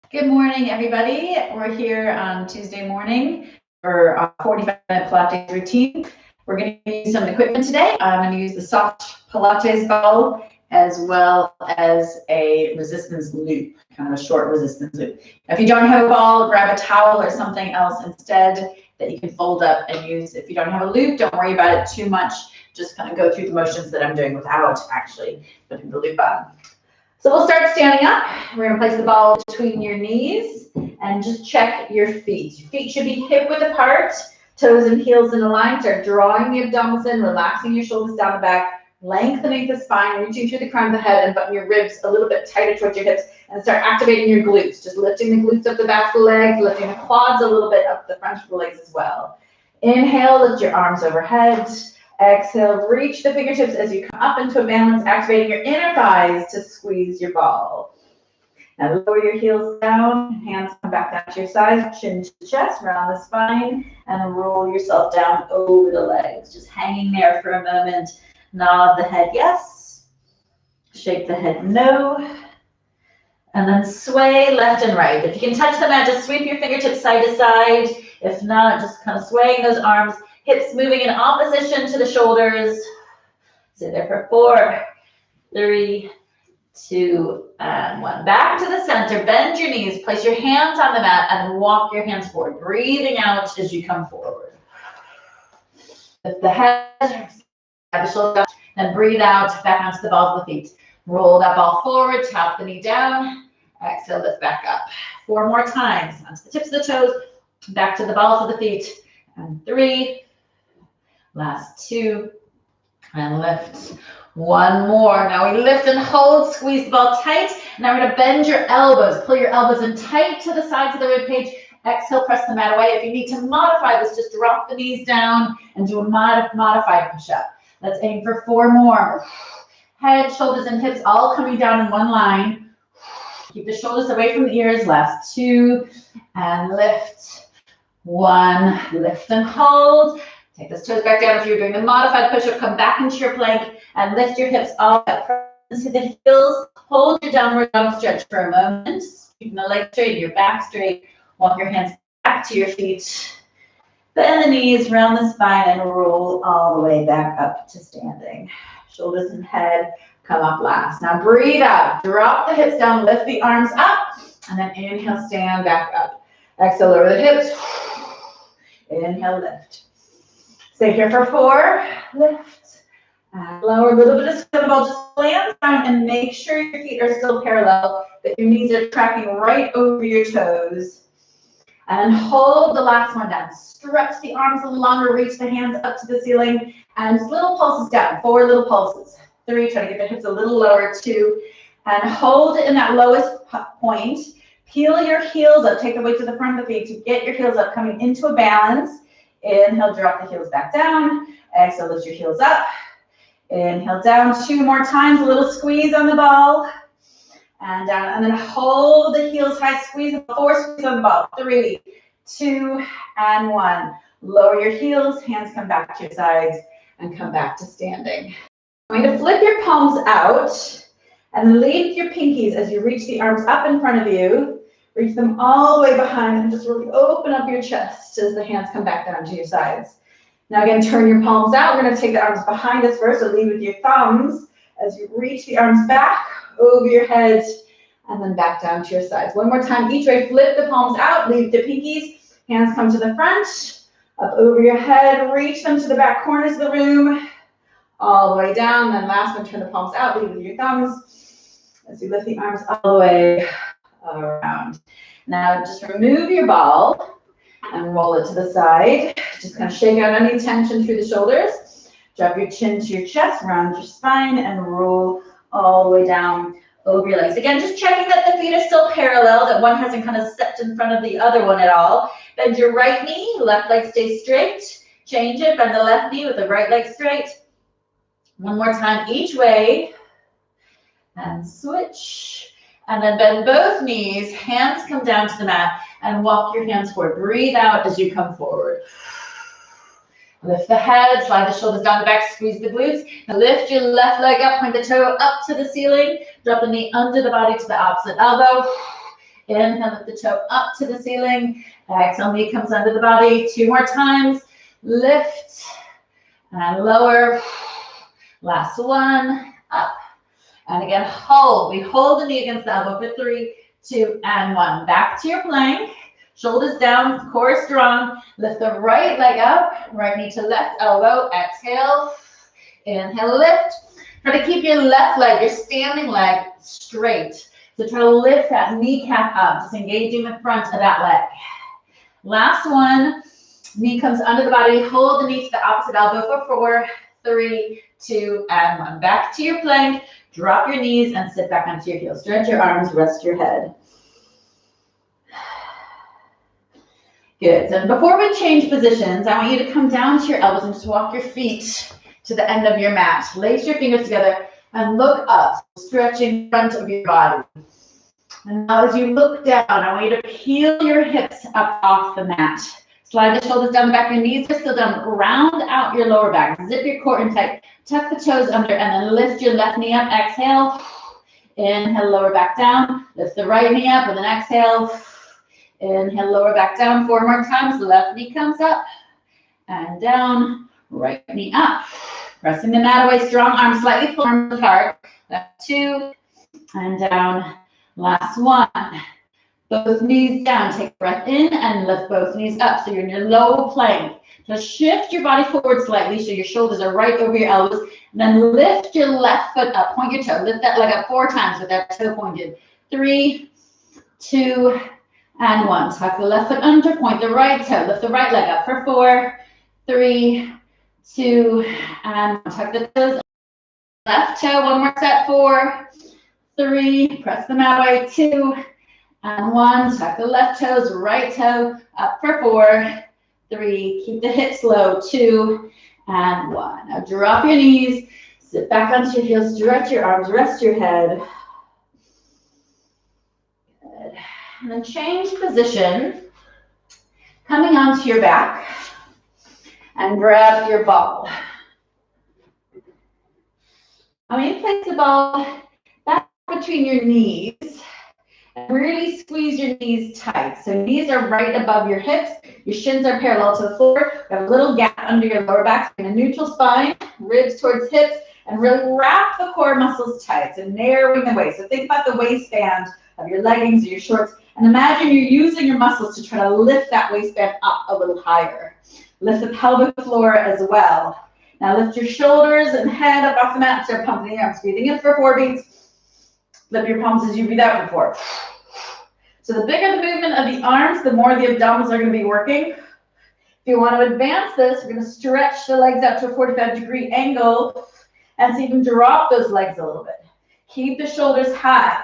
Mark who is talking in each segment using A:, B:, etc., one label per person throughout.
A: Good morning, everybody. We're here on Tuesday morning for a 45-minute Pilates routine. We're going to use some equipment today. I'm going to use the soft Pilates ball as well as a resistance loop, kind of a short resistance loop. If you don't have a ball, grab a towel or something else instead that you can fold up and use. If you don't have a loop, don't worry about it too much. Just kind of go through the motions that I'm doing without actually putting the loop on. So we'll start standing up. We're going to place the ball between your knees and just check your feet. Your feet should be hip width apart, toes and heels in a line. Start drawing the abdominals in, relaxing your shoulders down the back, lengthening the spine, reaching through the crown of the head and button your ribs a little bit tighter towards your hips and start activating your glutes. Just lifting the glutes up the back of the legs, lifting the quads a little bit up the front of the legs as well. Inhale, lift your arms overhead. Exhale, reach the fingertips as you come up into a balance, activating your inner thighs to squeeze your ball. Now lower your heels down, hands come back down to your sides, chin to the chest, round the spine, and roll yourself down over the legs. Just hanging there for a moment. Nod the head yes, shake the head no, and then sway left and right. If you can touch the mat, just sweep your fingertips side to side. If not, just kind of swaying those arms. Hips moving in opposition to the shoulders. Sit there for 4, 3, 2, and 1. Back to the center. Bend your knees. Place your hands on the mat and walk your hands forward. Breathing out as you come forward. Lift the head, have the shoulders up, and breathe out back onto the balls of the feet. Roll that ball forward, tap the knee down. Exhale, lift back up. 4 more times. Onto the tips of the toes, back to the balls of the feet. And 3. Last 2, and lift. 1 more. Now we lift and hold, squeeze the ball tight. Now we're going to bend your elbows. Pull your elbows in tight to the sides of the rib cage. Exhale, press the mat away. If you need to modify this, just drop the knees down and do a modified push-up. Let's aim for 4 more. Head, shoulders, and hips all coming down in one line. Keep the shoulders away from the ears. Last 2, and lift. 1, lift and hold. Take those toes back down. If you're doing the modified push-up, come back into your plank and lift your hips all up into the heels. Hold your downward dog stretch for a moment. Keeping the legs straight, your back straight. Walk your hands back to your feet. Bend the knees, round the spine, and roll all the way back up to standing. Shoulders and head come up last. Now breathe out. Drop the hips down, lift the arms up, and then inhale, stand back up. Exhale, lower the hips. Inhale, lift. Stay here for 4, lift, and lower. A little bit of squat ball, just land down and make sure your feet are still parallel, that your knees are tracking right over your toes. And hold the last one down. Stretch the arms a little longer, reach the hands up to the ceiling, and just little pulses down, 4 little pulses. 3, try to get the hips a little lower, 2, and hold in that lowest point. Peel your heels up, take the weight to the front of the feet to get your heels up, coming into a balance. Inhale, drop the heels back down. Exhale, lift your heels up. Inhale, down 2 more times. A little squeeze on the ball. And down. And then hold the heels high. Squeeze. 4, squeeze on the ball. 3, 2, and 1. Lower your heels. Hands come back to your sides and come back to standing. I'm going to flip your palms out and lead your pinkies as you reach the arms up in front of you. Reach them all the way behind and just really open up your chest as the hands come back down to your sides. Now again, turn your palms out. We're going to take the arms behind us first, so lead with your thumbs as you reach the arms back over your head and then back down to your sides. 1 more time each way. Flip the palms out, lead with the pinkies. Hands come to the front, up over your head. Reach them to the back corners of the room, all the way down. Then last one, turn the palms out, lead with your thumbs as you lift the arms all the way around. Now just remove your ball and roll it to the side. Just kind of shake out any tension through the shoulders. Drop your chin to your chest, round your spine, and roll all the way down over your legs. Again, just checking that the feet are still parallel, that one hasn't kind of stepped in front of the other one at all. Bend your right knee, left leg stays straight. Change it, bend the left knee with the right leg straight. 1 more time each way. And switch. And then bend both knees, hands come down to the mat, and walk your hands forward. Breathe out as you come forward. Lift the head, slide the shoulders down the back, squeeze the glutes. Now lift your left leg up, point the toe up to the ceiling. Drop the knee under the body to the opposite elbow. Inhale, lift the toe up to the ceiling. Exhale, knee comes under the body. 2 more times. Lift and lower. Last one, up. And again, hold. We hold the knee against the elbow for 3, 2, and 1. Back to your plank. Shoulders down, core strong. Lift the right leg up. Right knee to left elbow. Exhale. Inhale, lift. Try to keep your left leg, your standing leg, straight. So try to lift that kneecap up, just engaging the front of that leg. Last one. Knee comes under the body. Hold the knee to the opposite elbow for 4, 3, 2, and 1. Back to your plank. Drop your knees and sit back onto your heels. Stretch your arms, rest your head. Good. So before we change positions, I want you to come down to your elbows and just walk your feet to the end of your mat. Lace your fingers together and look up, stretching front of your body. And now as you look down, I want you to peel your hips up off the mat. Slide the shoulders down the back, your knees are still down. Round out your lower back. Zip your core in tight. Tuck the toes under and then lift your left knee up. Exhale. Inhale, lower back down. Lift the right knee up with an exhale. Inhale, lower back down. 4 more times. The left knee comes up and down. Right knee up. Pressing the mat away. Strong arms slightly pull arms apart. Left 2 and down. Last 1. Both knees down. Take a breath in and lift both knees up. So you're in your low plank. Just shift your body forward slightly so your shoulders are right over your elbows. And then lift your left foot up. Point your toe. Lift that leg up 4 times with that toe pointed. 3, 2, and 1. Tuck the left foot under. Point the right toe. Lift the right leg up for 4, 3, 2, and 1. Tuck the toes. Left toe. 1 more set. 4, 3. Press the mat away. 2. And 1, tuck the left toes, right toe up for 4, 3, keep the hips low, 2, and 1. Now drop your knees, sit back onto your heels, stretch your arms, rest your head. Good. And then change position, coming onto your back, and grab your ball. I want you to place the ball back between your knees. Really squeeze your knees tight. So knees are right above your hips. Your shins are parallel to the floor. You have a little gap under your lower back. So in a neutral spine, ribs towards hips, and really wrap the core muscles tight. So narrowing the waist. So think about the waistband of your leggings or your shorts. And imagine you're using your muscles to try to lift that waistband up a little higher. Lift the pelvic floor as well. Now lift your shoulders and head up off the mat. Start pumping the arms. Breathing in for 4 beats. Lift your palms as you breathe out for 4. So the bigger the movement of the arms, the more the abdominals are going to be working. If you want to advance this, we're going to stretch the legs out to a 45-degree angle and see if you can drop those legs a little bit. Keep the shoulders high.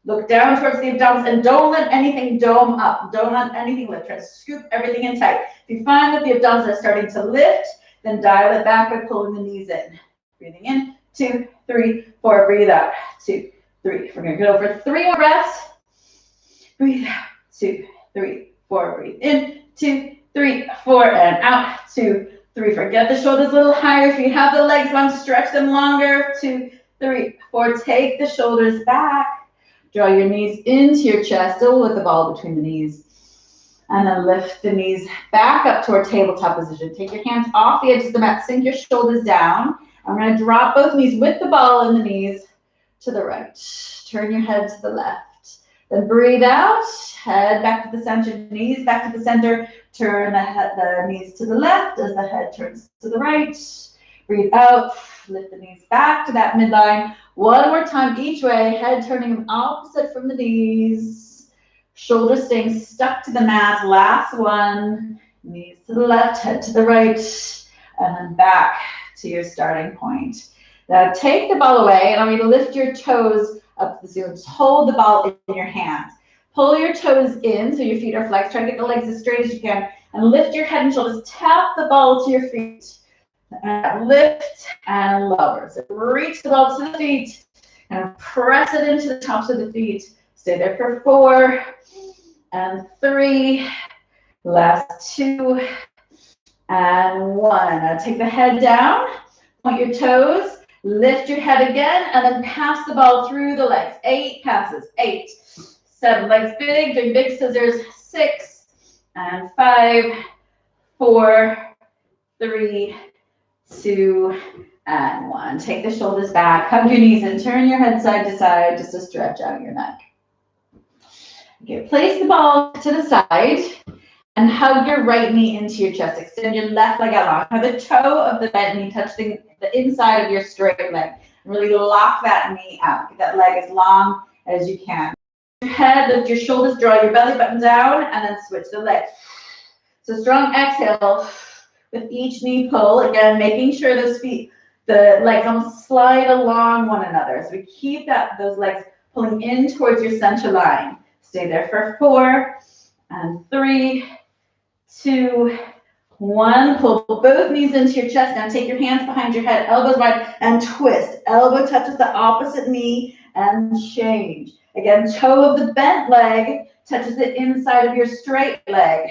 A: Look down towards the abdominals and don't let anything dome up. Don't let anything lift. Try to scoop everything in tight. If you find that the abdominals are starting to lift, then dial it back by pulling the knees in. Breathing in, 2, 3, 4. Breathe out, 2, 3. We're going to go for 3 more breaths. Breathe out, 2, 3, 4. Breathe in, 2, 3, 4, and out, 2, 3. Forget the shoulders a little higher. If you have the legs long, stretch them longer. 2, 3, 4. Take the shoulders back. Draw your knees into your chest, still with the ball between the knees. And then lift the knees back up toward tabletop position. Take your hands off the edge of the mat. Sink your shoulders down. I'm going to drop both knees with the ball in the knees to the right. Turn your head to the left. Then breathe out, head back to the center, knees back to the center. Turn the knees to the left as the head turns to the right. Breathe out, lift the knees back to that midline. 1 more time each way, head turning opposite from the knees. Shoulders staying stuck to the mat. Last one, knees to the left, head to the right, and then back to your starting point. Now take the ball away, and I'm going to lift your toes up to the ceiling. Just hold the ball in your hands. Pull your toes in so your feet are flexed. Try to get the legs as straight as you can. And lift your head and shoulders. Tap the ball to your feet. And lift and lower. So reach the ball to the feet and press it into the tops of the feet. Stay there for 4 and 3. Last 2 and 1. Now take the head down. Point your toes. Lift your head again and then pass the ball through the legs. 8 passes. 8, 7. Legs big, doing big scissors. 6 and 5, 4, 3, 2, and 1. Take the shoulders back, hug your knees and turn your head side to side just to stretch out your neck. Okay, place the ball to the side and hug your right knee into your chest. Extend your left leg out long. Have the toe of the bent knee touch the inside of your straight leg. Really lock that knee out. Get that leg as long as you can. Your head, lift your shoulders, draw your belly button down, and then switch the legs. So strong exhale with each knee pull. Again, making sure those feet, the legs almost slide along one another. So we keep those legs pulling in towards your center line. Stay there for 4 and 3, 2, 1. Pull both knees into your chest. Now take your hands behind your head, elbows wide, and twist. Elbow touches the opposite knee and change. Again, toe of the bent leg touches the inside of your straight leg.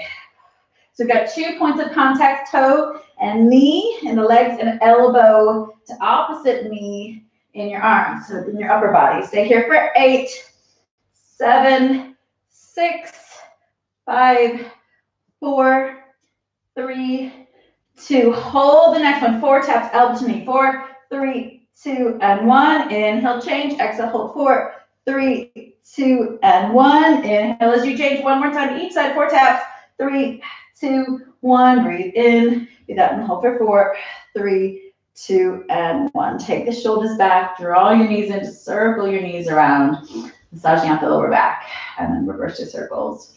A: So we've got 2 points of contact, toe and knee in the legs, and elbow to opposite knee in your arms, so in your upper body. Stay here for 8, 7, 6, 5, 4, 3, 2. Hold the next one. 4 taps, elbow to knee. 4, 3, 2, and 1. Inhale, change. Exhale, hold. 4, 3, 2, and 1. Inhale as you change. One more time each side. 4 taps. 3, 2, 1. Breathe in. Do that and hold for 4, 3, 2, and 1. Take the shoulders back. Draw your knees in. Just circle your knees around, massaging out the lower back, and then reverse your circles.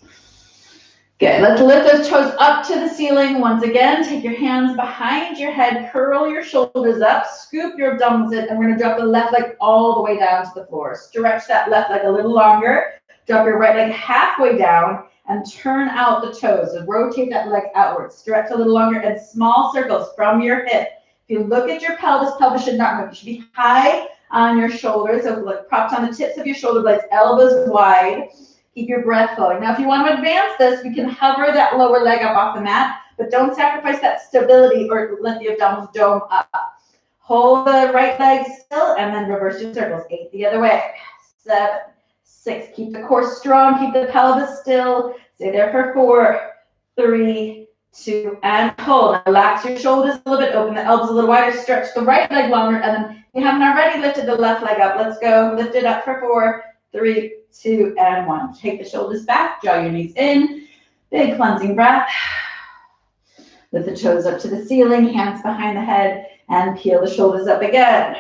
A: Good. Let's lift those toes up to the ceiling. Once again, take your hands behind your head, curl your shoulders up, scoop your abdominals in, and we're going to drop the left leg all the way down to the floor. Stretch that left leg a little longer. Drop your right leg halfway down and turn out the toes. So rotate that leg outwards. Stretch a little longer and small circles from your hip. If you look at your pelvis should not move. It should be high on your shoulders. So like propped on the tips of your shoulder blades, elbows wide. Keep your breath flowing. Now, if you want to advance this, we can hover that lower leg up off the mat, but don't sacrifice that stability or let the abdominals dome up. Hold the right leg still and then reverse your circles. 8 the other way. 7, 6. Keep the core strong. Keep the pelvis still. Stay there for 4, 3, 2, and hold. Now, relax your shoulders a little bit. Open the elbows a little wider. Stretch the right leg longer. And then if you haven't already lifted the left leg up, let's go. Lift it up for 4, 3, 2, and 1. Take the shoulders back, draw your knees in. Big cleansing breath. Lift the toes up to the ceiling, hands behind the head, and peel the shoulders up again.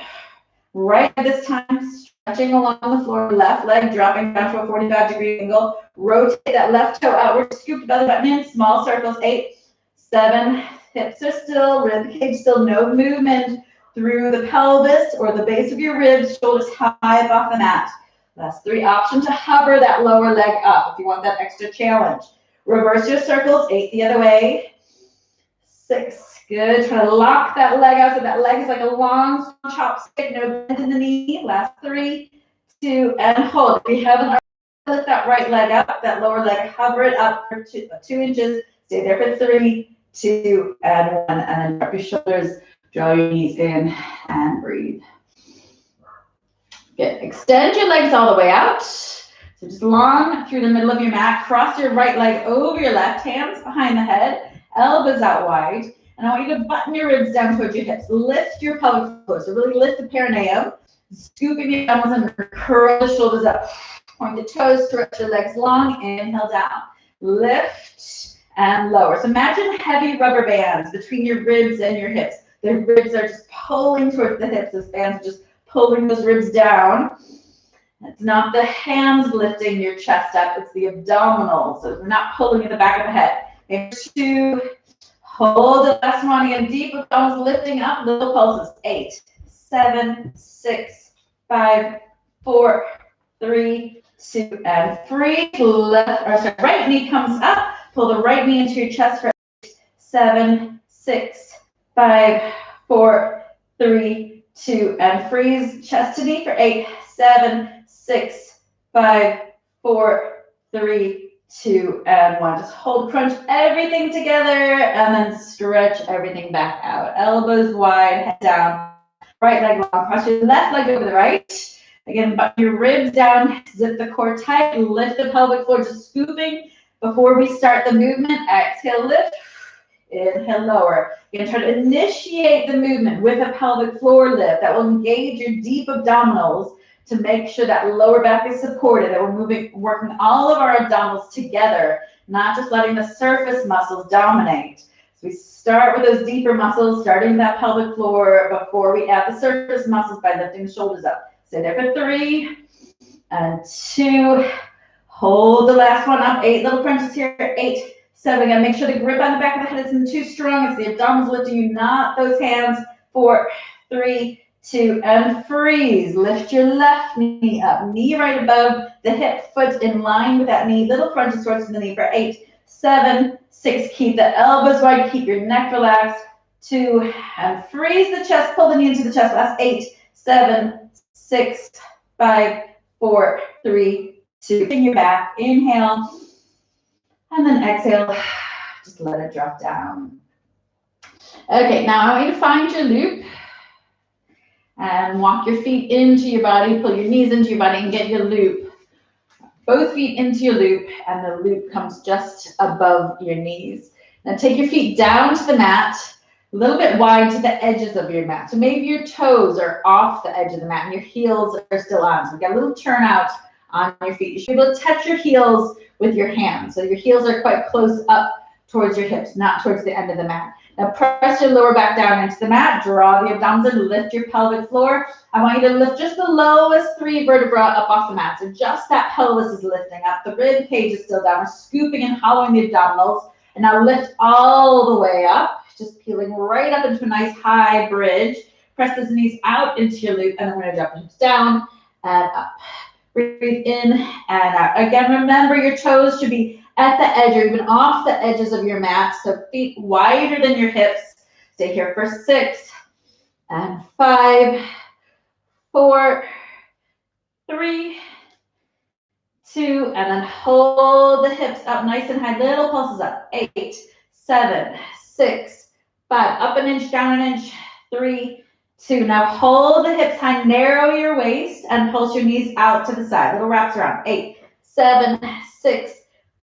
A: Right this time, stretching along the floor, left leg dropping down to a 45-degree angle. Rotate that left toe outward, scoop the belly button in, small circles. 8, 7, hips are still, rib cage still, no movement through the pelvis or the base of your ribs, shoulders high above the mat. Last 3, option to hover that lower leg up if you want that extra challenge. Reverse your circles, 8 the other way. 6, good. Try to lock that leg out so that leg is like a long chopstick, no bend in the knee. Last 3, 2, and hold. If you haven't already, lift that right leg up, that lower leg, hover it up for 2 inches. Stay there for 3, 2, and 1, and then drop your shoulders, draw your knees in, and breathe. Good. Extend your legs all the way out. So just long through the middle of your mat. Cross your right leg over your left, hands behind the head, elbows out wide. And I want you to button your ribs down towards your hips. Lift your pelvic floor. So really lift the perineum. Scooping your elbows under, curl the shoulders up. Point the toes, stretch your legs long. Inhale down. Lift and lower. So imagine heavy rubber bands between your ribs and your hips. The ribs are just pulling towards the hips. Those bands are just pulling those ribs down. It's not the hands lifting your chest up, it's the abdominals. So we're not pulling in the back of the head. Maybe 2, hold the last one again, deep abdominals lifting up, little pulses. 8, 7, 6, 5, 4, 3, 2, and free. Right knee comes up. Pull the right knee into your chest for 8, 7, 6, 5, 4, 3, 2, and freeze. Chest to knee for 8, 7, 6, 5, 4, 3, 2, and 1. Just hold, crunch everything together, and then stretch everything back out. Elbows wide, head down. Right leg long. Cross your left leg over the right. Again, button your ribs down, zip the core tight, lift the pelvic floor, just scooping before we start the movement. Exhale, lift. Inhale, lower. You're going to try to initiate the movement with a pelvic floor lift. That will engage your deep abdominals to make sure that lower back is supported, that we're working all of our abdominals together, not just letting the surface muscles dominate. So we start with those deeper muscles, starting with that pelvic floor before we add the surface muscles by lifting the shoulders up. Stay there for 3 and 2. Hold the last one up. 8 little crunches here. 8, 7. Again, make sure the grip on the back of the head isn't too strong. It's the abdominals lifting you, not those hands. 4, 3, 2, and freeze. Lift your left knee up. Knee right above the hip, foot in line with that knee. Little crunches towards the knee for 8, 7, 6. Keep the elbows wide. Keep your neck relaxed. 2, and freeze the chest. Pull the knee into the chest. Last 8, 7, 6, 5, 4, 3, 2. Bring your back. Inhale. And then exhale. Just let it drop down. Okay, now I want you to find your loop. And walk your feet into your body. Pull your knees into your body and get your loop. Both feet into your loop. And the loop comes just above your knees. Now take your feet down to the mat. A little bit wide to the edges of your mat. So maybe your toes are off the edge of the mat and your heels are still on. So get a little turnout on your feet. You should be able to touch your heels with your hands. So your heels are quite close up towards your hips, not towards the end of the mat. Now press your lower back down into the mat. Draw the abdominals in, lift your pelvic floor. I want you to lift just the lowest 3 vertebrae up off the mat. So just that pelvis is lifting up. The rib cage is still down. We're scooping and hollowing the abdominals. And now lift all the way up. Just peeling right up into a nice high bridge. Press those knees out into your loop, and then we're going to drop the hips down and up. Breathe in and out. Again, remember your toes should be at the edge or even off the edges of your mat, so feet wider than your hips. Stay here for 6 and 5, 4, 3, 2, and then hold the hips up nice and high. Little pulses up. 8, 7, 6, 5, up an inch, down an inch, 3, 2. Now hold the hips high, narrow your waist, and pulse your knees out to the side. Little wraps around. 8, 7, 6,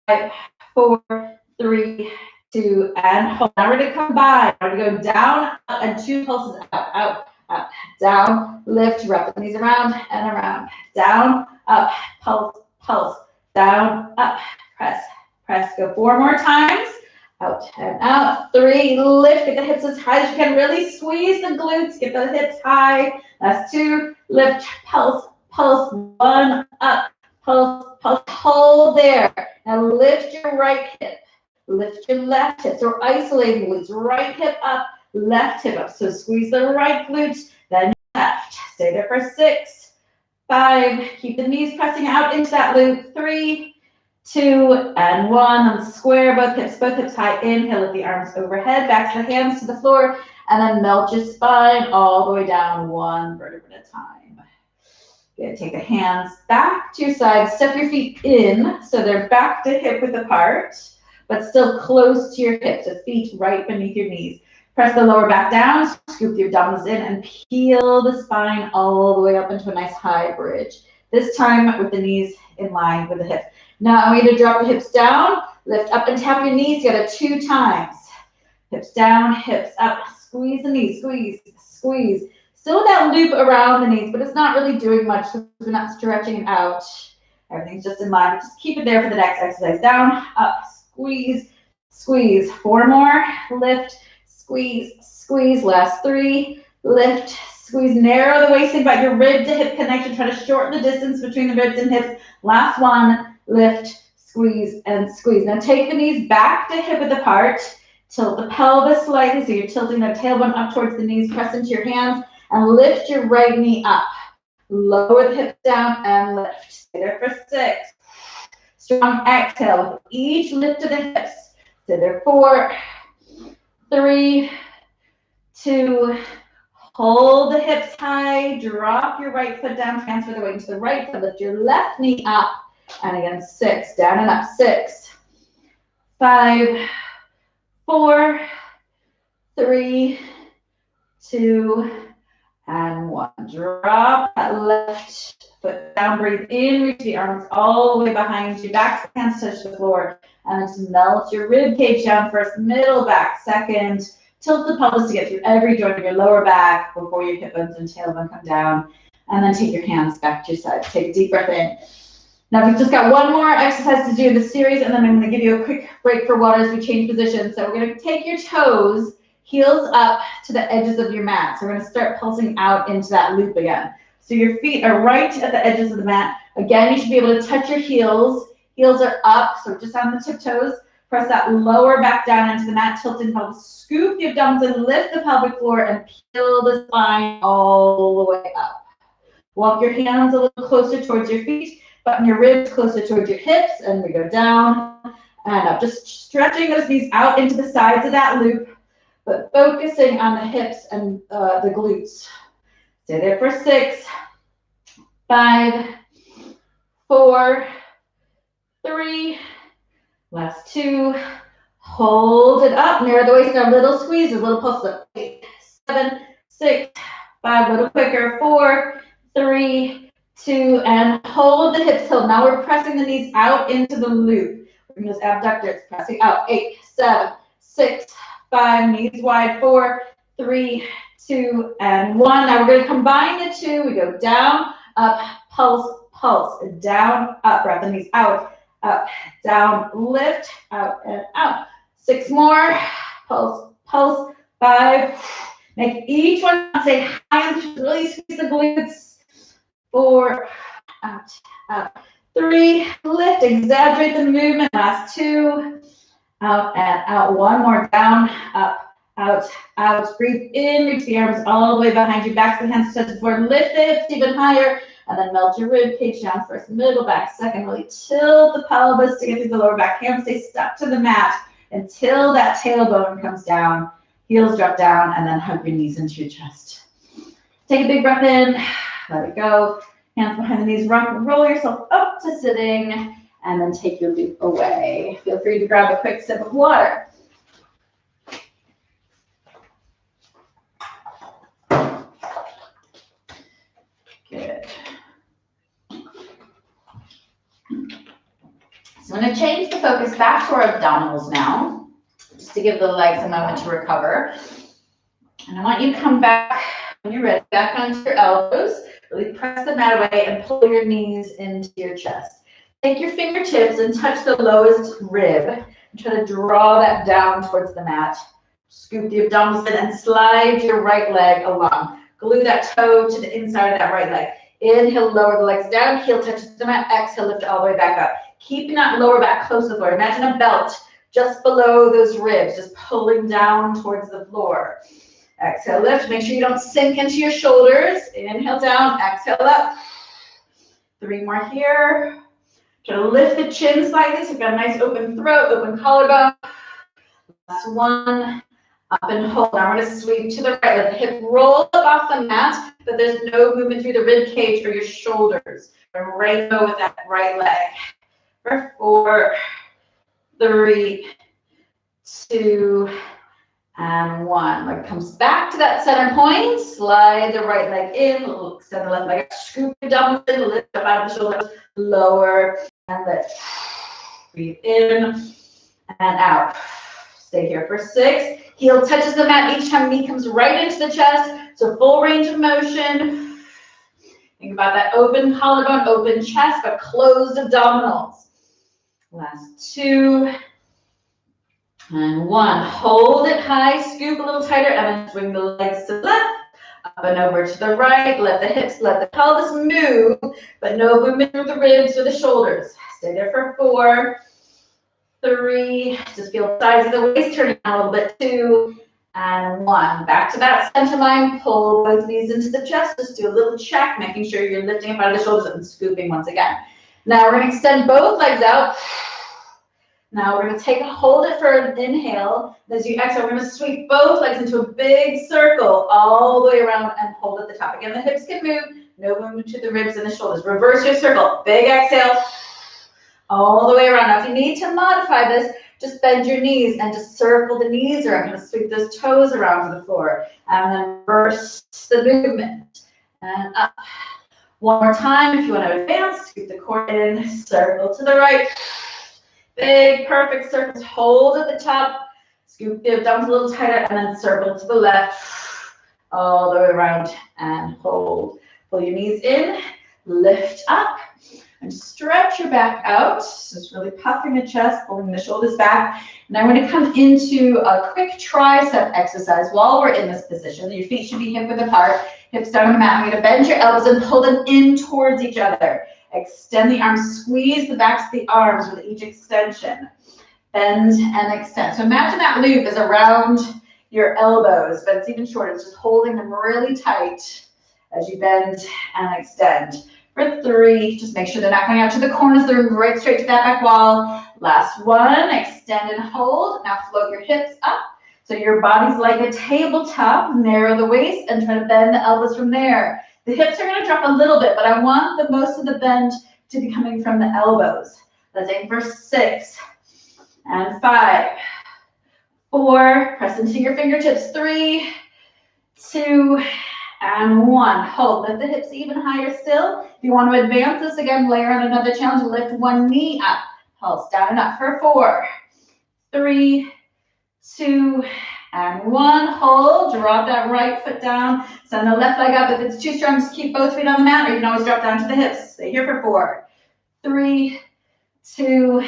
A: 5, 4, 3, 2, and hold. Now we're going to come by. We're going to go down, up, and 2 pulses up, out, up, down, lift, wrap the knees around and around, down, up, pulse, pulse, down, up, press, press. Go 4 more times. Out and out. 3, lift, get the hips as high as you can. Really squeeze the glutes, get the hips high. That's 2, lift, pulse, pulse. 1, up, pulse, pulse. Hold there. Now lift your right hip, lift your left hip. So we're isolating glutes. Right hip up, left hip up. So squeeze the right glutes, then left. Stay there for 6, 5. Keep the knees pressing out into that loop. 3, 2, and 1. And square both hips high. Inhale, lift the arms overhead, back to the hands to the floor, and then melt your spine all the way down 1 vertebra at a time. Good. Take the hands back to your sides. Step your feet in so they're back to hip width apart, but still close to your hips. So feet right beneath your knees. Press the lower back down, scoop your abdominals in, and peel the spine all the way up into a nice high bridge. This time with the knees in line with the hips. Now I want you to drop the hips down, lift up and tap your knees together 2 times. Hips down, hips up, squeeze the knees, squeeze, squeeze. Still that loop around the knees, but it's not really doing much because we're not stretching it out. Everything's just in line. Just keep it there for the next exercise. Down, up, squeeze, squeeze. 4 more, lift, squeeze, squeeze. Last 3, lift, squeeze. Narrow the waist, think about your rib to hip connection. Try to shorten the distance between the ribs and hips. Last 1, lift, squeeze, and squeeze. Now take the knees back to hip width apart. Tilt the pelvis slightly, so you're tilting the tailbone up towards the knees. Press into your hands and lift your right knee up. Lower the hips down and lift. Stay there for 6. Strong exhale with each lift of the hips. Stay there 4, 3, 2. Hold the hips high. Drop your right foot down. Transfer the weight into the right foot. Lift your left knee up. And again, 6. Down and up. 6, 5, 4, 3, 2, and 1. Drop that left foot down, breathe in, reach the arms all the way behind you, back hands touch the floor, and just melt your rib cage down first, middle back second. Tilt the pelvis to get through every joint of your lower back before your hip bones and tailbone come down. And then take your hands back to your side. Take a deep breath in. Now we've just got one more exercise to do in this series, and then I'm going to give you a quick break for water as we change positions. So we're going to take your toes, heels up to the edges of your mat. So we're going to start pulsing out into that loop again. So your feet are right at the edges of the mat. Again, you should be able to touch your heels. Heels are up, so just on the tiptoes. Press that lower back down into the mat, tilting pelvis. Scoop the abdominals and lift the pelvic floor and peel the spine all the way up. Walk your hands a little closer towards your feet, button your ribs closer towards your hips, and we go down and up. Just stretching those knees out into the sides of that loop, but focusing on the hips and the glutes. Stay there for 6, 5, 4, 3, last 2, hold it up, narrow the waist, now little squeeze, a little pulse up, 8, 7, 6, 5, a little quicker, 4, 3, 2, and hold the hips held. Now we're pressing the knees out into the loop. Bring those abductors, pressing out, 8, 7, 6, 5, knees wide, 4, 3, 2, and 1. Now we're going to combine the two. We go down, up, pulse, pulse, down, up, wrap the knees out, up, down, lift, out, and out. 6 more, pulse, pulse, 5. Make each one say high and really squeeze the glutes. 4, out, up. 3, lift, exaggerate the movement. Last 2, out and out. 1 more, down, up, out, out. Breathe in, reach the arms all the way behind you, back to the hands touch the floor. Lift the hips even higher, and then melt your rib cage down first, middle back second. Really tilt the pelvis to get through the lower back. Hands stay stuck to the mat until that tailbone comes down. Heels drop down, and then hug your knees into your chest. Take a big breath in, let it go. Hands behind the knees, roll yourself up to sitting, and then take your loop away. Feel free to grab a quick sip of water. Good. So I'm going to change the focus back to our abdominals now, just to give the legs a moment to recover. And I want you to come back, when you're ready, back onto your elbows. Really press the mat away and pull your knees into your chest. Take your fingertips and touch the lowest rib. And try to draw that down towards the mat. Scoop the abdominals in and slide your right leg along. Glue that toe to the inside of that right leg. Inhale, lower the legs down. Heel touches the mat. Exhale, lift it all the way back up. Keeping that lower back close to the floor. Imagine a belt just below those ribs, just pulling down towards the floor. Exhale, lift. Make sure you don't sink into your shoulders. Inhale down, exhale up. 3 more here. Try to lift the chin slightly so you've got a nice open throat, open collarbone. Last 1. Up and hold. Now we're going to sweep to the right. Let the hip roll up off the mat, but there's no movement through the rib cage or your shoulders. Rainbow with that right leg. For 4, 3, 2, and 1. Leg comes back to that center point. Slide the right leg in. Extend the left leg up. Scoop it down. Lift up out of the shoulders. Lower and lift. Breathe in and out. Stay here for 6. Heel touches the mat each time knee comes right into the chest. So full range of motion. Think about that open collarbone, open chest, but closed abdominals. Last 2. And 1. Hold it high, scoop a little tighter, and then swing the legs to the left, up and over to the right. Let the hips, let the pelvis move, but no movement through the ribs or the shoulders. Stay there for 4, 3. Just feel the sides of the waist turning out a little bit. 2, and 1. Back to that center line. Pull both knees into the chest. Just do a little check, making sure you're lifting up out of the shoulders and scooping once again. Now we're going to extend both legs out. Now we're going to hold it for an inhale. As you exhale, we're going to sweep both legs into a big circle all the way around and hold at the top. Again, the hips can move. No movement to the ribs and the shoulders. Reverse your circle. Big exhale all the way around. Now, if you need to modify this, just bend your knees and just circle the knees around. Kind of sweep those toes around to the floor. And then reverse the movement. And up. One more time, if you want to advance, scoop the core in, circle to the right. Big, perfect circles. Hold at the top. Scoop the abdomen a little tighter, and then circle to the left. All the way around and hold. Pull your knees in, lift up, and stretch your back out. Just really puffing the chest, pulling the shoulders back. And I'm going to come into a quick tricep exercise while we're in this position. Your feet should be hip width apart, hips down on the mat. I'm going to bend your elbows and pull them in towards each other. Extend the arms, squeeze the backs of the arms with each extension. Bend and extend. So imagine that loop is around your elbows, but it's even shorter. It's just holding them really tight as you bend and extend. For 3, just make sure they're not going out to the corners. They're right straight to that back wall. Last 1, extend and hold. Now float your hips up. So your body's like a tabletop. Narrow the waist and try to bend the elbows from there. The hips are going to drop a little bit, but I want the most of the bend to be coming from the elbows. Let's aim for 6 and 5. 4, press into your fingertips. 3, 2, and 1. Hold. Lift the hips even higher still. If you want to advance this again, layer on another challenge. Lift one knee up. Pulse down and up for 4, 3, 2, and 1. Hold. Drop that right foot down. Send the left leg up. If it's too strong, just keep both feet on the mat, or you can always drop down to the hips. Stay here for 4, 3, 2,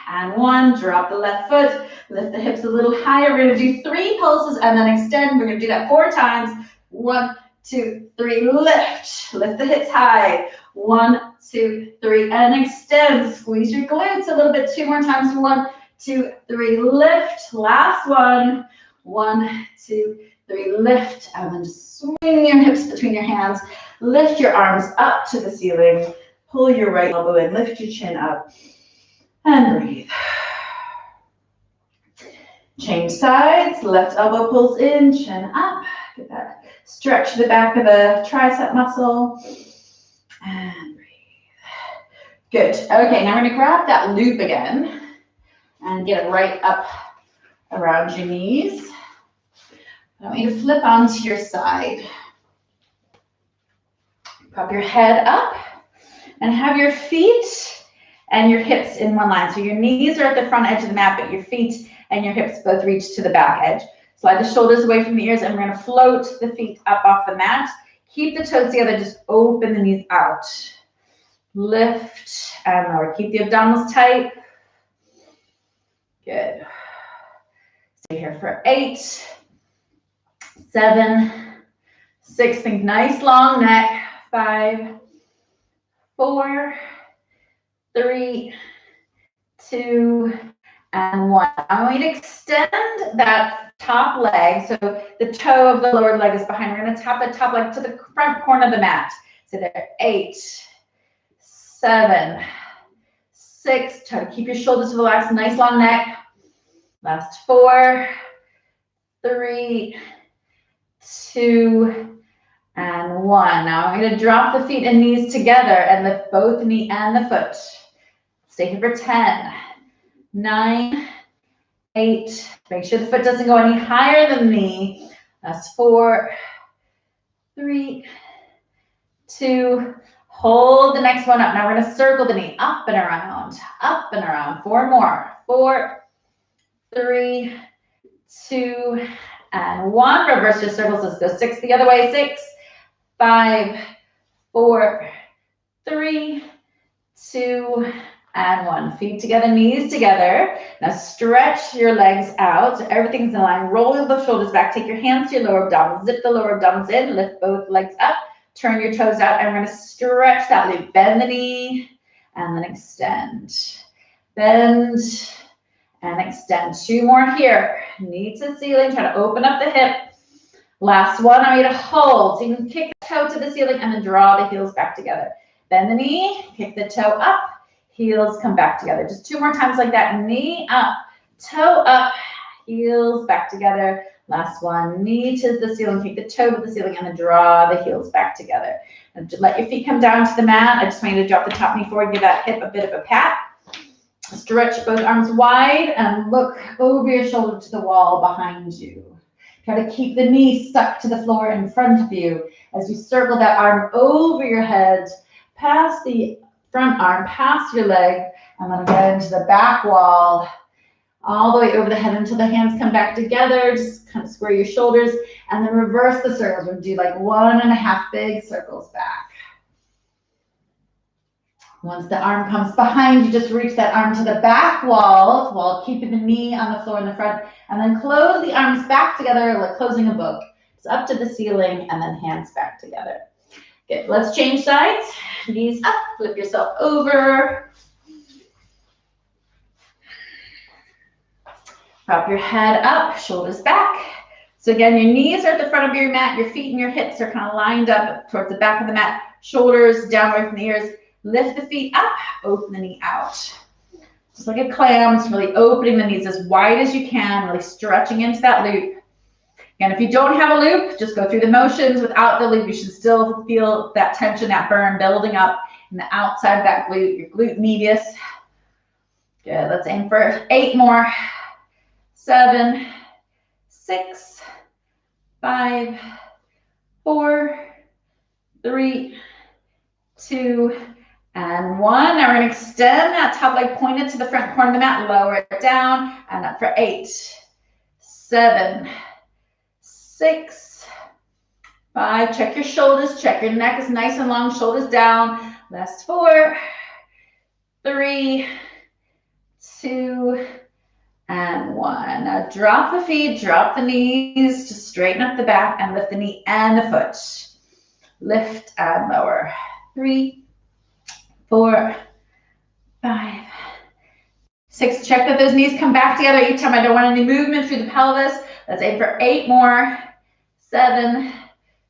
A: and 1. Drop the left foot. Lift the hips a little higher. We're going to do 3 pulses and then extend. We're going to do that 4 times. 1, 2, 3. Lift. Lift the hips high. 1, 2, 3, and extend. Squeeze your glutes a little bit. 2 more times. 1, 2, 3. Lift. Last one. 1, 2, 3. Lift. And then just swing your hips between your hands. Lift your arms up to the ceiling. Pull your right elbow in. Lift your chin up. And breathe. Change sides. Left elbow pulls in, chin up. Get that. Stretch the back of the tricep muscle. And breathe. Good. Okay, now we're going to grab that loop again and get it right up around your knees. I want you to flip onto your side. Pop your head up and have your feet and your hips in one line. So your knees are at the front edge of the mat, but your feet and your hips both reach to the back edge. Slide the shoulders away from the ears, and we're going to float the feet up off the mat. Keep the toes together, just open the knees out. Lift and lower. Keep the abdominals tight. Good. Stay here for 8, 7, 6. Think nice long neck. 5, 4, 3, 2, and 1. I'm going to extend that top leg. So the toe of the lower leg is behind. We're going to tap the top leg to the front corner of the mat. So there, 8, 7, 6. Try to keep your shoulders relaxed. Nice long neck. Last 4, 3, 2, and 1. Now I'm going to drop the feet and knees together and lift both knee and the foot. Stay here for 10, 9, 8. Make sure the foot doesn't go any higher than the knee. That's 4, 3, 2. Hold the next one up. Now we're going to circle the knee up and around, up and around. 4 more. 4, 3, 2, and 1. Reverse your circles. Let's go 6 the other way. 6, 5, 4, 3, 2, and 1. Feet together, knees together. Now stretch your legs out so everything's in line. Roll the shoulders back. Take your hands to your lower abdomen. Zip the lower abdomen in. Lift both legs up. Turn your toes out. And we're going to stretch that loop. Bend the knee and then extend. Bend and extend. 2 more here. Knee to ceiling. Try to open up the hip. Last one. I want you to hold. So you can kick the toe to the ceiling and then draw the heels back together. Bend the knee. Kick the toe up. Heels come back together. Just 2 more times like that. Knee up, toe up, heels back together. Last one. Knee to the ceiling. Take the toe to the ceiling and then draw the heels back together. And just let your feet come down to the mat. I just want you to drop the top knee forward. Give that hip a bit of a pat. Stretch both arms wide and look over your shoulder to the wall behind you. Try to keep the knee stuck to the floor in front of you as you circle that arm over your head, past the front arm, past your leg, and then again into the back wall, all the way over the head until the hands come back together. Just kind of square your shoulders and then reverse the circles. We'll do like 1.5 big circles back. Once the arm comes behind you, just reach that arm to the back wall while keeping the knee on the floor in the front, and then close the arms back together like closing a book. It's up to the ceiling and then hands back together. Good, let's change sides. Knees up, flip yourself over. Drop your head up, shoulders back. So again, your knees are at the front of your mat, your feet and your hips are kind of lined up towards the back of the mat, shoulders down away from the ears. Lift the feet up, open the knee out. Just like a clam, it's really opening the knees as wide as you can, really stretching into that loop. And if you don't have a loop, just go through the motions without the loop. You should still feel that tension, that burn building up in the outside of that glute, your glute medius. Good, let's aim for 8 more. 7, 6, 5, 4, 3, 2, and 1. Now we're going to extend that top leg pointed to the front corner of the mat, lower it down, and up for 8, 7, 6, 5. Check your shoulders, check your neck is nice and long, shoulders down. Last 4, 3, 2, and 1. Now drop the feet, drop the knees, just straighten up the back and lift the knee and the foot. Lift and lower. 3, 4, 5, 6. Check that those knees come back together each time. I don't want any movement through the pelvis. Let's aim for 8 more. 7,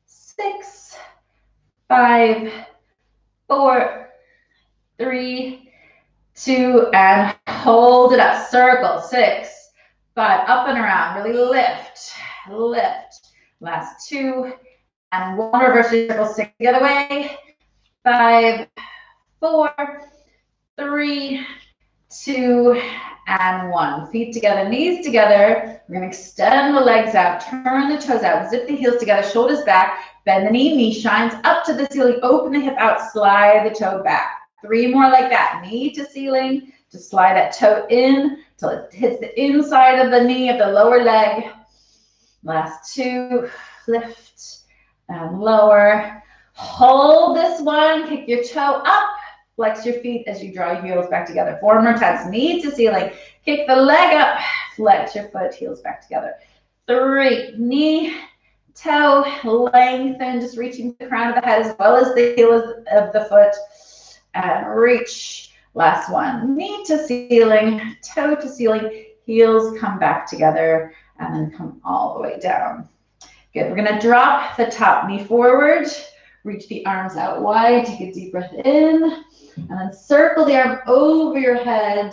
A: 6, 5, 4, 3, 2, and hold it up. Circle. 6, 5, up and around. Really lift, lift. Last 2, and 1. Reverse your circle. 6 the other way. 5, 4, 3, 2, and 1. Feet together, knees together. We're going to extend the legs out, turn the toes out, zip the heels together, shoulders back, bend the knee shines up to the ceiling, open the hip out, slide the toe back. 3 more like that, knee to ceiling, just slide that toe in till it hits the inside of the knee of the lower leg. Last 2, lift and lower. Hold this one, kick your toe up, flex your feet as you draw your heels back together. 4 more times, knee to ceiling, kick the leg up, flex your foot, heels back together. 3, knee, toe, lengthen, just reaching the crown of the head as well as the heel of the foot, and reach. Last 1, knee to ceiling, toe to ceiling, heels come back together, and then come all the way down. Good, we're gonna drop the top knee forward, reach the arms out wide, take a deep breath in, and then circle the arm over your head,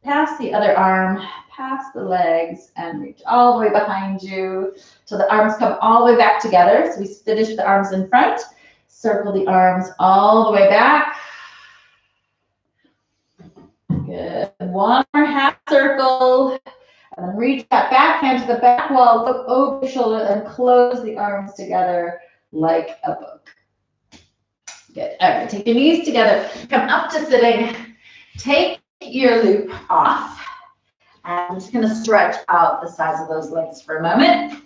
A: past the other arm, past the legs, and reach all the way behind you till the arms come all the way back together. So we finish the arms in front, circle the arms all the way back. Good. 1 more half circle, and then reach that back hand to the back wall, look over your shoulder, and close the arms together like a book. Good. All right, take your knees together, come up to sitting, take your loop off. And I'm just going to stretch out the sides of those legs for a moment.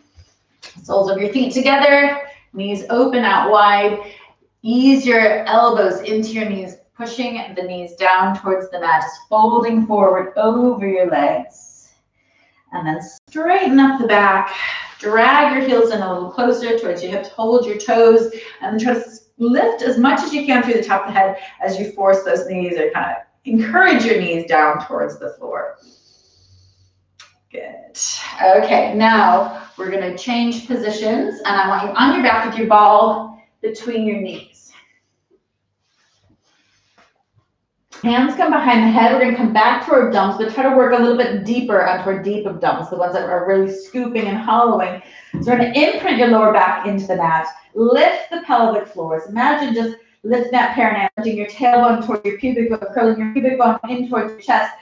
A: Soles of your feet together, knees open out wide. Ease your elbows into your knees, pushing the knees down towards the mat, just folding forward over your legs. And then straighten up the back. Drag your heels in a little closer towards your hips. Hold your toes, and then try to lift as much as you can through the top of the head as you force those knees, or kind of encourage your knees down towards the floor. Good. Okay, now we're going to change positions, and I want you on your back with your ball between your knees. Hands come behind the head. We're going to come back to our dumps, but try to work a little bit deeper onto our deep of dumps, the ones that are really scooping and hollowing. So we're going to imprint your lower back into the mat. Lift the pelvic floors. Imagine just Lift that perineum, lifting your tailbone towards your pubic bone, curling your pubic bone in towards your chest.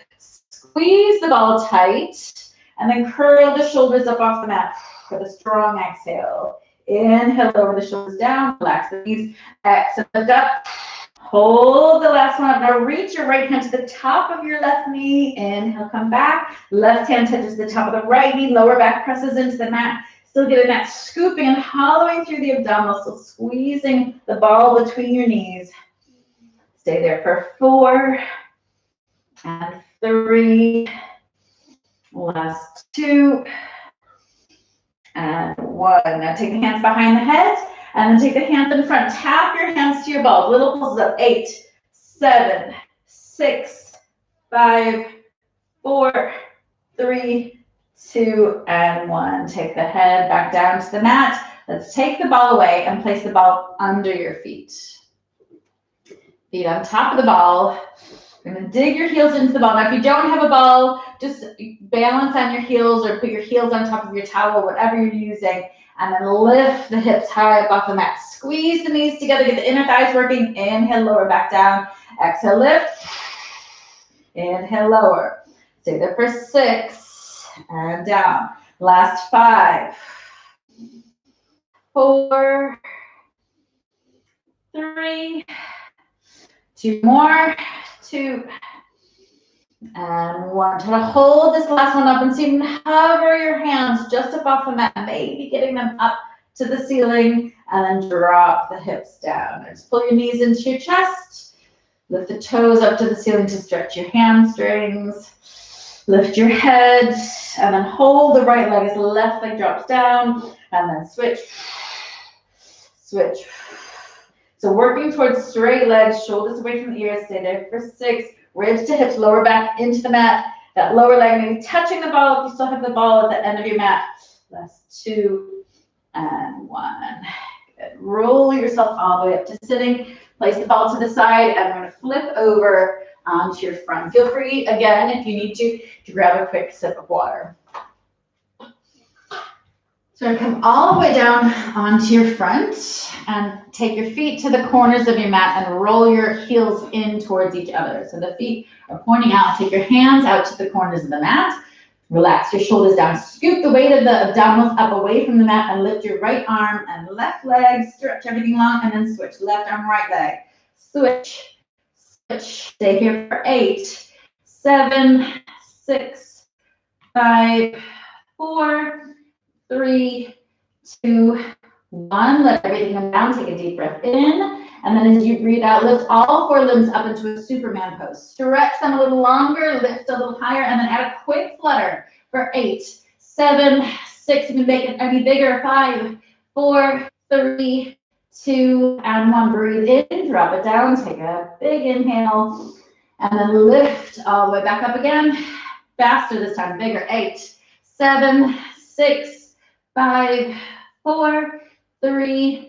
A: Squeeze the ball tight, and then curl the shoulders up off the mat with a strong exhale. Inhale, lower the shoulders down, relax the knees. Exhale, lift up. Hold the last one up. Now reach your right hand to the top of your left knee. Inhale, come back. Left hand touches the top of the right knee. Lower back presses into the mat. Still getting that scooping and hollowing through the abdominals. So squeezing the ball between your knees. Stay there for 4 and 3. Last 2 and 1. Now take the hands behind the head. And then take the hands in front. Tap your hands to your balls. Little pulses up. 8, 7, 6, 5, 4, 3, 2, and 1. Take the head back down to the mat. Let's take the ball away and place the ball under your feet. Feet on top of the ball. You're going to dig your heels into the ball. Now, if you don't have a ball, just balance on your heels or put your heels on top of your towel, whatever you're using. And then lift the hips high up off the mat. Squeeze the knees together. Get the inner thighs working. Inhale, lower back down. Exhale, lift. Inhale, lower. Stay there for 6. And down. Last 5. 4. 3. 2 more. 2. And 1. Try to hold this last one up and see you can hover your hands just above the mat, maybe getting them up to the ceiling, and then drop the hips down. And just pull your knees into your chest. Lift the toes up to the ceiling to stretch your hamstrings. Lift your head, and then hold the right leg as the left leg drops down, and then switch. Switch. So working towards straight legs, shoulders away from the ears. Stay there for 6. Ribs to hips, lower back into the mat. That lower leg maybe touching the ball if you still have the ball at the end of your mat. Last 2 and 1. Good. Roll yourself all the way up to sitting. Place the ball to the side, and we're going to flip over onto your front. Feel free, again, if you need to grab a quick sip of water. So you're going to come all the way down onto your front and take your feet to the corners of your mat and roll your heels in towards each other. So the feet are pointing out. Take your hands out to the corners of the mat. Relax your shoulders down. Scoop the weight of the abdominals up away from the mat and lift your right arm and left leg. Stretch everything long and then switch. Left arm, right leg. Switch. Switch. Stay here for 8, 7, 6, 5, 4, 3, 2, 1. Let everything come down. Take a deep breath in. And then as you breathe out, lift all 4 limbs up into a Superman pose. Stretch them a little longer, lift a little higher, and then add a quick flutter for 8, 7, 6. You can make it any bigger. 5, 4, 3, 2, and 1. Breathe in, drop it down. Take a big inhale, and then lift all the way back up again. Faster this time, bigger. 8, 7, 6, 5, 4, 3,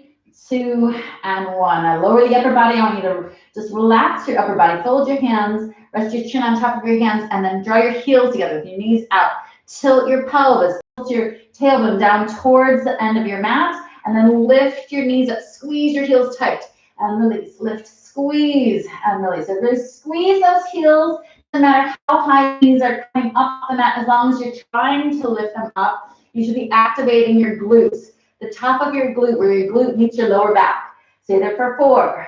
A: 2, and 1. Now lower the upper body. I want you to just relax your upper body. Fold your hands. Rest your chin on top of your hands. And then draw your heels together with your knees out. Tilt your pelvis. Tilt your tailbone down towards the end of your mat. And then lift your knees up. Squeeze your heels tight. And release. Lift, squeeze, and release. So really squeeze those heels. No matter how high your knees are coming up the mat, as long as you're trying to lift them up, you should be activating your glutes. The top of your glute, where your glute meets your lower back. Stay there for 4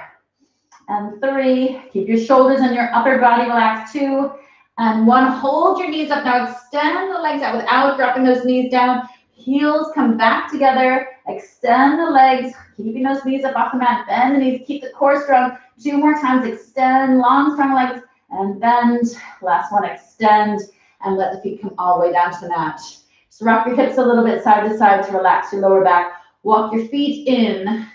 A: and 3. Keep your shoulders and your upper body relaxed. 2 and 1. Hold your knees up. Now extend the legs out without dropping those knees down. Heels come back together. Extend the legs, keeping those knees up off the mat. Bend the knees. Keep the core strong. 2 more times. Extend long, strong legs and bend. Last one. Extend and let the feet come all the way down to the mat. So rock your hips a little bit side to side to relax your lower back. Walk your feet in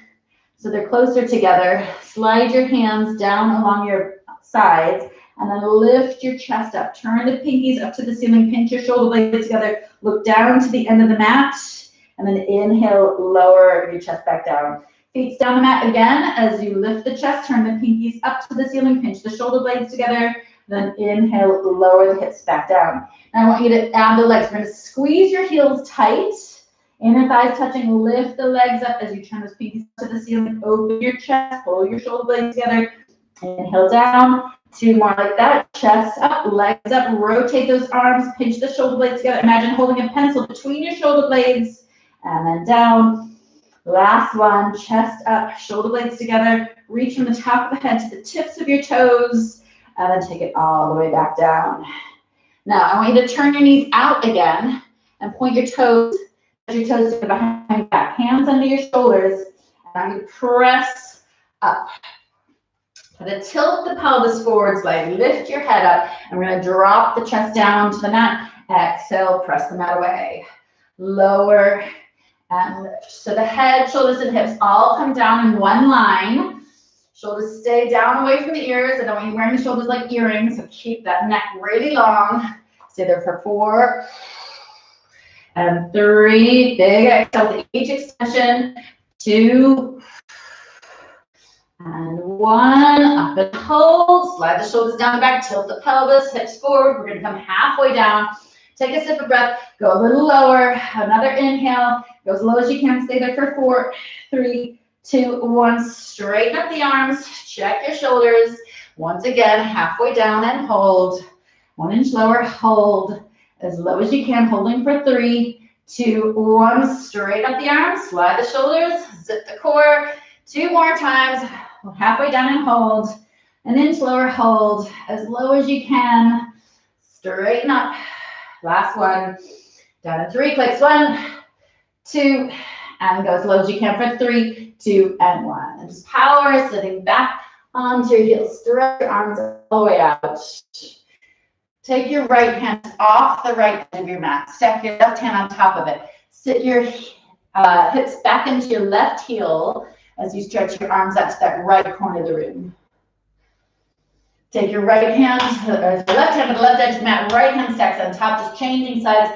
A: so they're closer together. Slide your hands down along your sides and then lift your chest up. Turn the pinkies up to the ceiling. Pinch your shoulder blades together. Look down to the end of the mat and then inhale, lower your chest back down. Feet down the mat again as you lift the chest. Turn the pinkies up to the ceiling. Pinch the shoulder blades together. Then inhale, lower the hips back down. Now I want you to add the legs. We're going to squeeze your heels tight. Inner thighs touching, lift the legs up as you turn those pinkies to the ceiling. Open your chest, pull your shoulder blades together. Inhale down, 2 more like that. Chest up, legs up, rotate those arms, pinch the shoulder blades together. Imagine holding a pencil between your shoulder blades, and then down. Last one, chest up, shoulder blades together. Reach from the top of the head to the tips of your toes, and then take it all the way back down. Now, I want you to turn your knees out again and point your toes to the behind your back. Hands under your shoulders, and you press up. Gonna tilt the pelvis forward slightly, lift your head up, and we're gonna drop the chest down to the mat. Exhale, press the mat away. Lower and lift. So the head, shoulders, and hips all come down in one line. Shoulders stay down away from the ears. I don't want you wearing the shoulders like earrings, so keep that neck really long. Stay there for 4 and 3. Big exhale to each extension. 2 and 1. Up and hold. Slide the shoulders down and back. Tilt the pelvis, hips forward. We're going to come halfway down. Take a sip of breath. Go a little lower. Another inhale. Go as low as you can. Stay there for 4, 3, 2, 1. Straighten up the arms. Check your shoulders. Once again, halfway down and hold. 1 inch lower. Hold as low as you can. Holding for 3, 2, 1. Straighten up the arms. Slide the shoulders. Zip the core. 2 more times. Halfway down and hold. 1 inch lower. Hold as low as you can. Straighten up. Last one. Down in 3 clicks. 1, 2, and go as low as you can for 3, 2, and 1. And just power, sitting back onto your heels. Stretch your arms all the way out. Take your right hand off the right end of your mat. Stack your left hand on top of it. Sit your hips back into your left heel as you stretch your arms out to that right corner of the room. Take your right hand, or the left hand to the left edge of the mat, right hand stacks on top, just changing sides.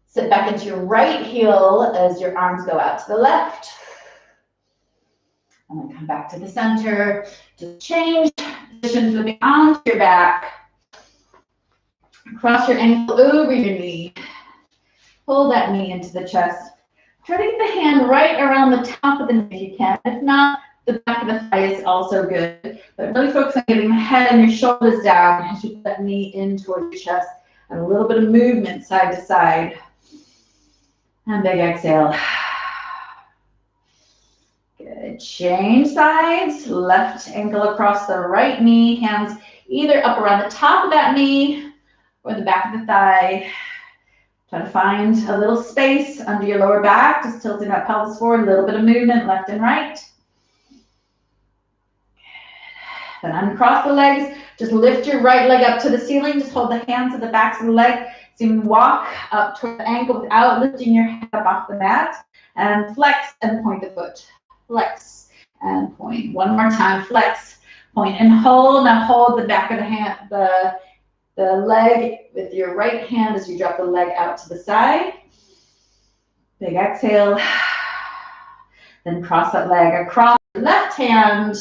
A: Sit back into your right heel as your arms go out to the left. And then come back to the center. Just change positions, moving onto your back. Cross your ankle over your knee. Pull that knee into the chest. Try to get the hand right around the top of the knee if you can. If not, the back of the thigh is also good. But really focus on getting the head and your shoulders down as you put that knee in towards your chest. And a little bit of movement side to side. And big exhale. Good. Change sides. Left ankle across the right knee. Hands either up around the top of that knee or the back of the thigh. Try to find a little space under your lower back. Just tilting that pelvis forward. A little bit of movement left and right. Then uncross the legs. Just lift your right leg up to the ceiling. Just hold the hands at the backs of the leg. So you can walk up toward the ankle without lifting your head up off the mat. And flex and point the foot. Flex and point. 1 more time. Flex, point, and hold. Now hold the back of the hand, the leg with your right hand as you drop the leg out to the side. Big exhale. Then cross that leg across the left hand.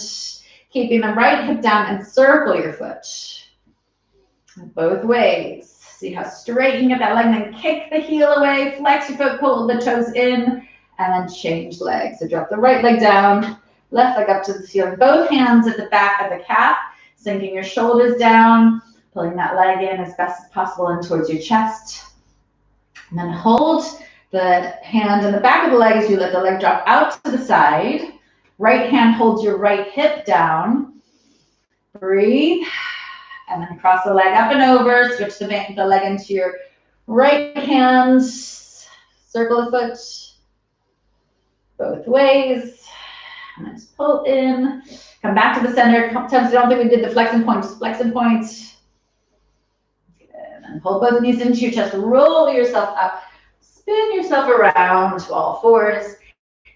A: Keeping the right hip down and circle your foot. Both ways. See how straight you can get that leg, and then kick the heel away, flex your foot, pull the toes in, and then change legs. So drop the right leg down, left leg up to the ceiling. Both hands at the back of the calf, sinking your shoulders down, pulling that leg in as best as possible in towards your chest. And then hold the hand in the back of the leg as you let the leg drop out to the side. Right hand holds your right hip down. Breathe. And then cross the leg up and over. Switch the leg into your right hand. Circle the foot both ways. And then just pull in. Come back to the center. A couple times I don't think we did the flex and point. Just flex and point. Good. And hold both knees into your chest. Roll yourself up. Spin yourself around to all fours.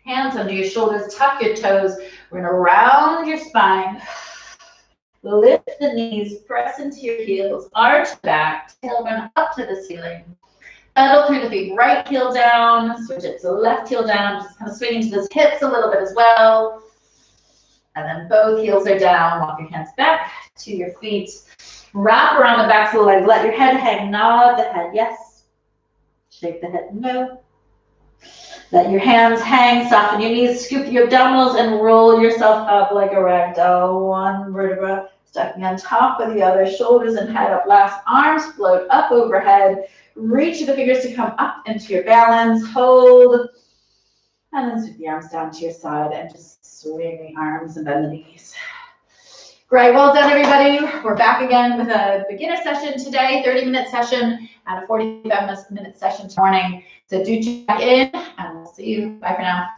A: Hands under your shoulders, tuck your toes. We're gonna round your spine. Lift the knees, press into your heels, arch back, tailbone up to the ceiling. Pedal through the feet, right heel down, switch it to left heel down, just kind of swinging to those hips a little bit as well. And then both heels are down, walk your hands back to your feet. Wrap around the backs of the legs, let your head hang, nod the head, yes. Shake the head, no. Let your hands hang, soften your knees, scoop your abdominals, and roll yourself up like a rag doll. One vertebra stacking on top of the other, shoulders and head up last. Arms float up overhead. Reach the fingers to come up into your balance. Hold. And then sweep the arms down to your side and just swing the arms and bend the knees. Great, well done everybody. We're back again with a beginner session today, 30-minute session and a 45-minute session tomorrow morning. So do check in and we'll see you. Bye for now.